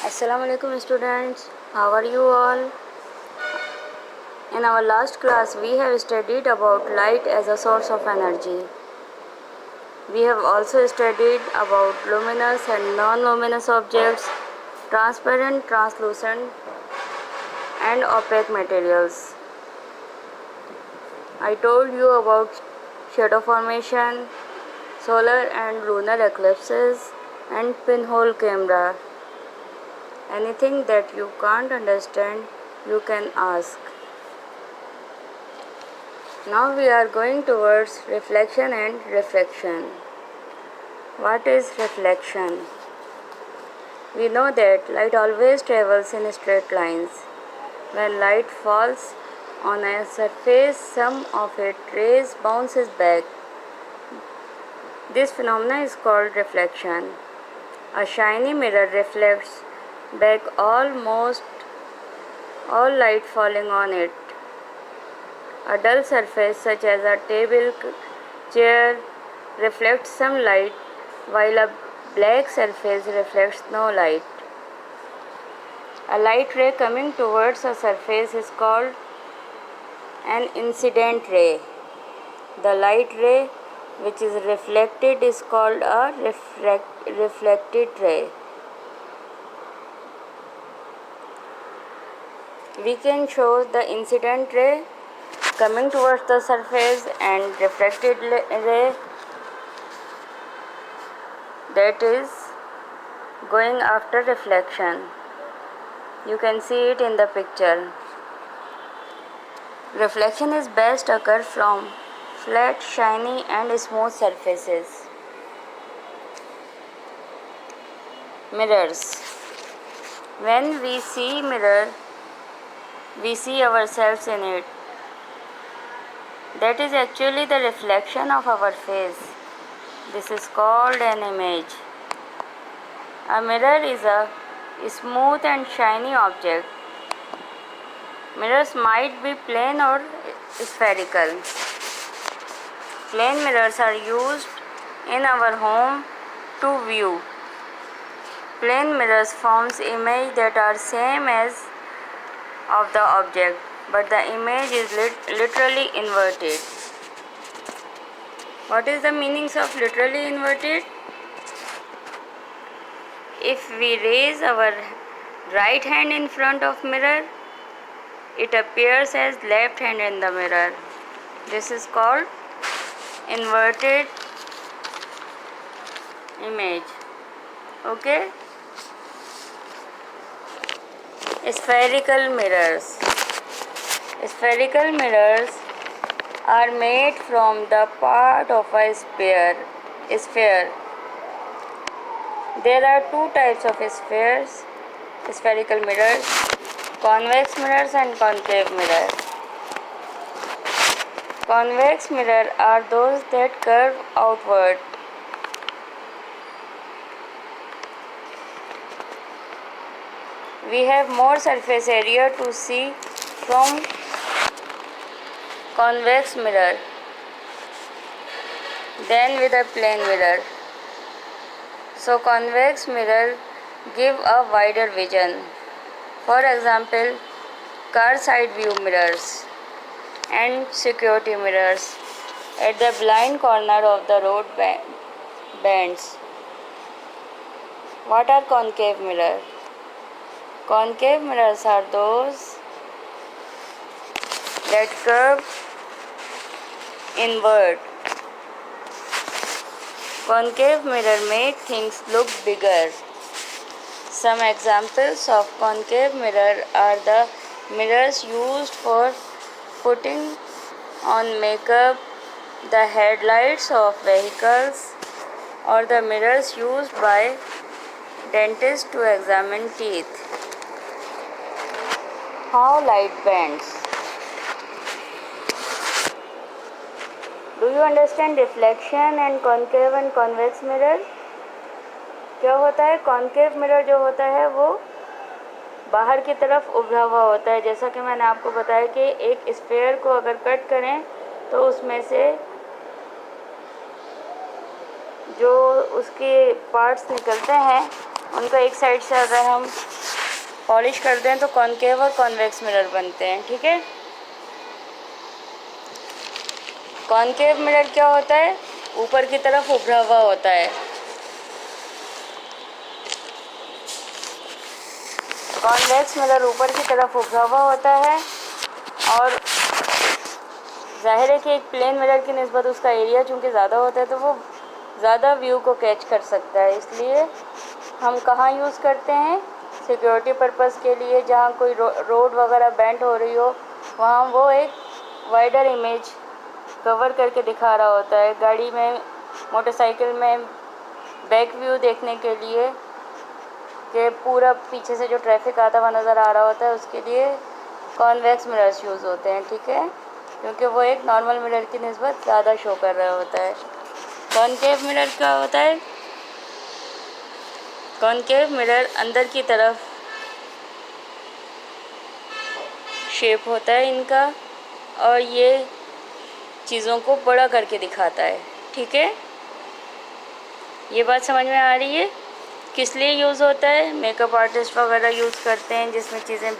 Assalamu alaikum students, how are you all? In our last class we have studied about light as a source of energy. We have also studied about luminous and non-luminous objects, transparent, translucent and opaque materials. I told you about shadow formation, solar and lunar eclipses and pinhole camera. Anything that you can't understand, you can ask. Now we are going towards reflection and refraction. What is reflection? We know that light always travels in straight lines. When light falls on a surface, some of its rays bounces back. This phenomenon is called reflection. A shiny mirror reflects back almost all light falling on it. A dull surface such as a table, chair reflects some light, while a black surface reflects no light. A light ray coming towards a surface is called an incident ray. The light ray which is reflected is called a reflected ray. We can show the incident ray coming towards the surface and reflected ray that is going after reflection. You can see it in the picture. Reflection is best occur from flat, shiny and smooth surfaces. Mirrors. When we see mirror, we see ourselves in it. That is actually the reflection of our face. This is called an image. A mirror is a smooth and shiny object. Mirrors might be plain or spherical. Plain mirrors are used in our home to view. Plain mirrors forms images that are same as of the object, but the image is literally inverted. What is the meanings of literally inverted? If we raise our right hand in front of mirror, it appears as left hand in the mirror. This is called inverted image. Okay? Spherical mirrors. Spherical mirrors are made from the part of a sphere. There are two types of spherical mirrors, convex mirrors and concave mirrors. Convex mirrors are those that curve outward. We have more surface area to see from convex mirror than with a plane mirror. So convex mirror give a wider vision. For example, car side view mirrors and security mirrors at the blind corner of the road bends. What are concave mirrors? Concave mirrors are those that curve inward. Concave mirror make things look bigger. Some examples of concave mirror are the mirrors used for putting on makeup, the headlights of vehicles, or the mirrors used by dentists to examine teeth. How light bends. Do you understand reflection and concave and convex mirror? क्या होता है? Concave mirror जो होता है वो बाहर की तरफ उभरा हुआ होता है. जैसा कि मैंने आपको बताया कि एक स्फीयर को अगर कट करें तो उसमें से जो उसके पार्ट्स निकलते हैं उनका एक साइड से अगर हम पॉलिश कर दें तो कॉनकेव और कॉन्वेक्स मिरर बनते हैं। ठीक है, कॉनकेव मिरर क्या होता है, ऊपर की तरफ उभरा हुआ होता है। कॉन्वेक्स मिरर ऊपर की तरफ उभरा हुआ होता है और जाहिर है कि एक प्लेन मिरर की निस्बत उसका एरिया चूँकि ज़्यादा होता है तो वो ज़्यादा व्यू को कैच कर सकता है। इसलिए हम कहाँ यूज़ करते हैं, सिक्योरिटी पर्पस के लिए, जहाँ कोई रोड वगैरह बेंड हो रही हो वहाँ वो एक वाइडर इमेज कवर करके दिखा रहा होता है। गाड़ी में, मोटरसाइकिल में बैक व्यू देखने के लिए कि पूरा पीछे से जो ट्रैफिक आता हुआ नज़र आ रहा होता है, उसके लिए कॉन्वेक्स मिरर्स यूज़ होते हैं। ठीक है, क्योंकि वो एक नॉर्मल मिरर की निस्बत ज़्यादा शो कर रहा होता है। कॉनकेव मिरर क्या होता है, कॉनकेव मिरर अंदर की तरफ शेप होता है इनका और ये चीज़ों को बड़ा करके दिखाता है। ठीक है, ये बात समझ में आ रही है। किस लिए यूज़ होता है, मेकअप आर्टिस्ट वगैरह यूज़ करते हैं जिसमें चीज़ें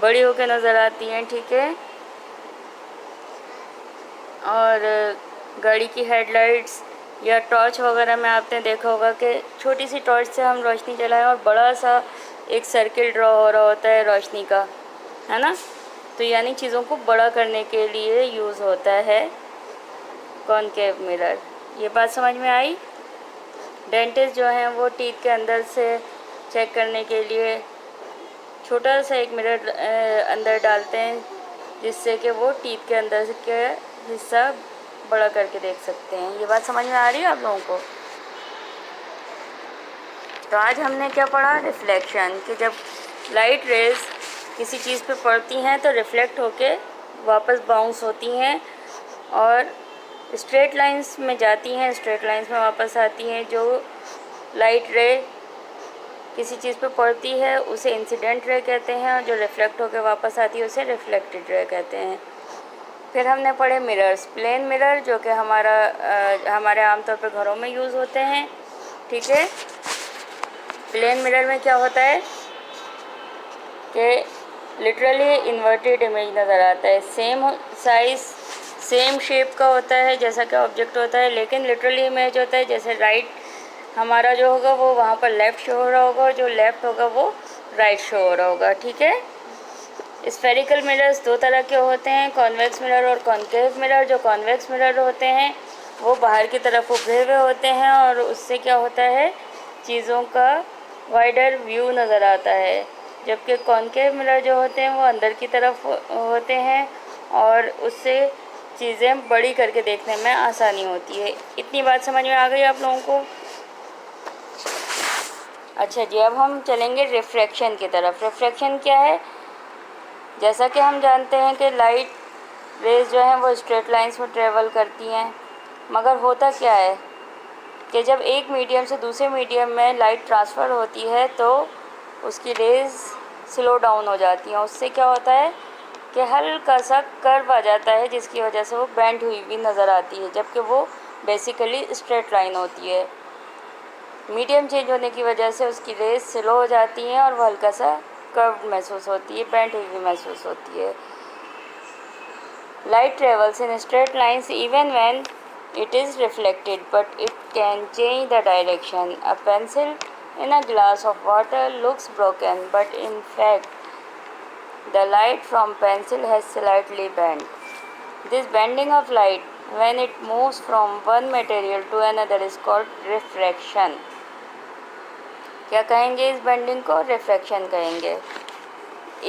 बड़ी होकर नज़र आती हैं। ठीक है, और गाड़ी की हेडलाइट्स या टॉर्च वगैरह में आपने देखा होगा कि छोटी सी टॉर्च से हम रोशनी जलाएं और बड़ा सा एक सर्किल ड्रॉ हो रहा होता है रोशनी का, है ना। तो यानी चीज़ों को बड़ा करने के लिए यूज़ होता है कॉनकेव मिरर। ये बात समझ में आई। डेंटिस्ट जो हैं वो टीथ के अंदर से चेक करने के लिए छोटा सा एक मिरर अंदर डालते हैं जिससे कि वो टीथ के अंदर के हिस्सा बड़ा करके देख सकते हैं। ये बात समझ में आ रही है आप लोगों को। तो आज हमने क्या पढ़ा, रिफ्लेक्शन, कि जब लाइट रेज किसी चीज़ पे पड़ती हैं तो रिफ्लेक्ट होके वापस बाउंस होती हैं और स्ट्रेट लाइंस में जाती हैं, स्ट्रेट लाइंस में वापस आती हैं। जो लाइट रे किसी चीज़ पे पड़ती है उसे इंसिडेंट रे कहते हैं और जो रिफ्लेक्ट होकर वापस आती है उसे रिफ्लेक्टेड रे कहते हैं। फिर हमने पढ़े मिरर्स, प्लेन मिरर जो कि हमारे आमतौर पर घरों में यूज़ होते हैं। ठीक है, प्लेन मिरर में क्या होता है कि लिटरली इन्वर्टेड इमेज नज़र आता है, सेम साइज़ सेम शेप का होता है जैसा कि ऑब्जेक्ट होता है, लेकिन लिटरली इमेज होता है जैसे राइट हमारा जो होगा वो वहाँ पर लेफ़्ट शो हो रहा होगा और जो लेफ़्ट होगा वो राइट शो हो रहा होगा। ठीक है, स्फेरिकल मिरर्स दो तरह के होते हैं, कॉन्वेक्स मिरर और कॉनकेव मिरर। जो कॉन्वेक्स मिरर होते हैं वो बाहर की तरफ उभरे हुए होते हैं और उससे क्या होता है, चीज़ों का वाइडर व्यू नज़र आता है, जबकि कॉनकेव मिरर जो होते हैं वो अंदर की तरफ होते हैं और उससे चीज़ें बड़ी करके देखने में आसानी होती है। इतनी बात समझ में आ गई आप लोगों को। अच्छा जी, अब हम चलेंगे रिफ्रैक्शन की तरफ। रिफ्रैक्शन क्या है, जैसा कि हम जानते हैं कि लाइट रेज जो हैं वो स्ट्रेट लाइंस में ट्रेवल करती हैं, मगर होता क्या है कि जब एक मीडियम से दूसरे मीडियम में लाइट ट्रांसफ़र होती है तो उसकी रेज स्लो डाउन हो जाती हैं। उससे क्या होता है कि हल्का सा कर्व आ जाता है जिसकी वजह से वो बेंड हुई भी नज़र आती है, जबकि वो बेसिकली स्ट्रेट लाइन होती है। मीडियम चेंज होने की वजह से उसकी रेज स्लो हो जाती हैं और वो हल्का सा कर्व महसूस होती है, बेंड हुई भी महसूस होती है। Light travels in straight lines even when it is reflected, but it can change the direction. A pencil in a glass of water looks broken, but in fact the light from pencil has slightly bent. This bending of light when it moves from one material to another is called refraction. क्या कहेंगे इस bending को, refraction कहेंगे।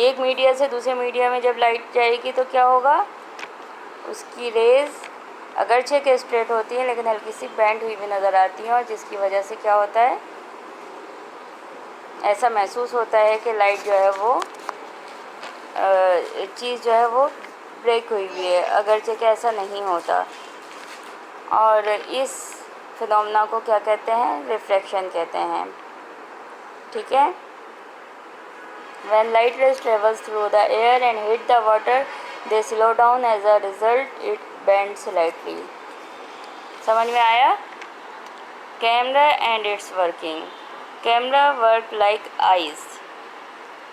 एक media से दूसरे media में जब लाइट जाएगी तो क्या होगा, उसकी रेज अगरचे के स्ट्रेट होती है लेकिन हल्की सी बेंड हुई भी नज़र आती है और जिसकी वजह से क्या होता है, ऐसा महसूस होता है कि लाइट जो है वो चीज़ जो है वो ब्रेक हुई हुई है, अगरचे कि ऐसा नहीं होता। और इस फिनोमेना को क्या कहते हैं, रिफ्रैक्शन कहते हैं। ठीक है, When light rays travels through the air and hit the water, they slow down. As a result, it bends slightly. समझ में आया। Camera and its working. Camera work like eyes.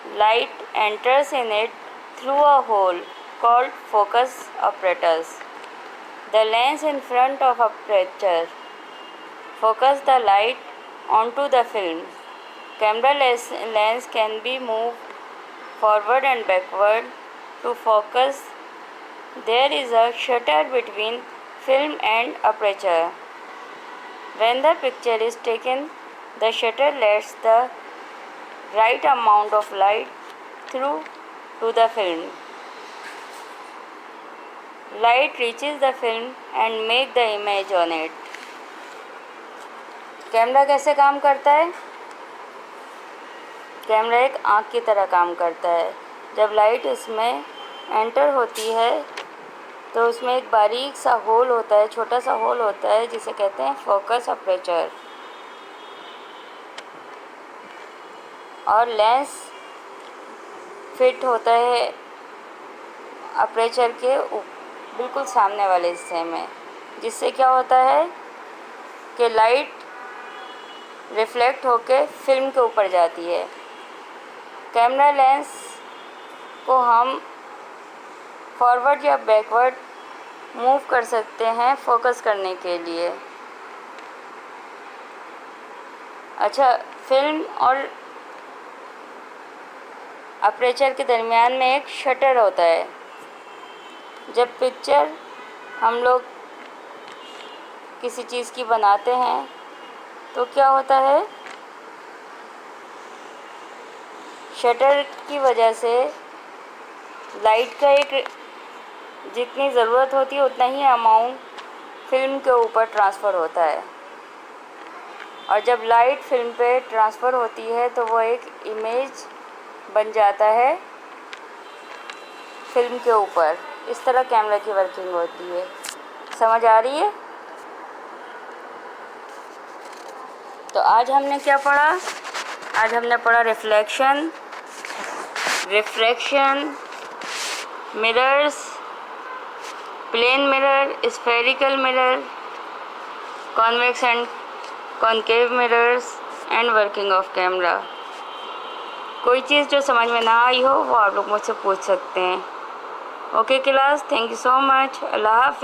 Light enters in it through a hole called focus apparatus. The lens in front of aperture focus the light onto the film. Camera lens can be moved forward and backward to focus. There is a shutter between film and aperture. When the picture is taken, the shutter lets the right amount of light through to the film. Light reaches the film and make the image on it. Camera कैसे काम करता है? Camera एक आँख की तरह काम करता है। जब लाइट इसमें एंटर होती है तो उसमें एक बारीक सा होल होता है, छोटा सा होल होता है जिसे कहते हैं फोकस अपर्चर, और लेंस फिट होता है अपर्चर के बिल्कुल सामने वाले हिस्से में, जिससे क्या होता है कि लाइट रिफ्लेक्ट होकर फिल्म के ऊपर जाती है। कैमरा लेंस को हम फॉरवर्ड या बैकवर्ड मूव कर सकते हैं फोकस करने के लिए। अच्छा, फिल्म और अपर्चर के दरमियान में एक शटर होता है। जब पिक्चर हम लोग किसी चीज़ की बनाते हैं तो क्या होता है, शटर की वजह से लाइट का एक जितनी ज़रूरत होती है उतना ही अमाउंट फिल्म के ऊपर ट्रांसफ़र होता है, और जब लाइट फिल्म पे ट्रांसफ़र होती है तो वो एक इमेज बन जाता है फिल्म के ऊपर। इस तरह कैमरा की वर्किंग होती है। समझ आ रही है? तो आज हमने क्या पढ़ा? आज हमने पढ़ा reflection, refraction, mirrors, plane mirror, spherical mirror, convex and concave mirrors and working of camera. कोई चीज़ जो समझ में ना आई हो वो आप लोग मुझसे पूछ सकते हैं। Okay class, thank you so much. Allah हाफिज़।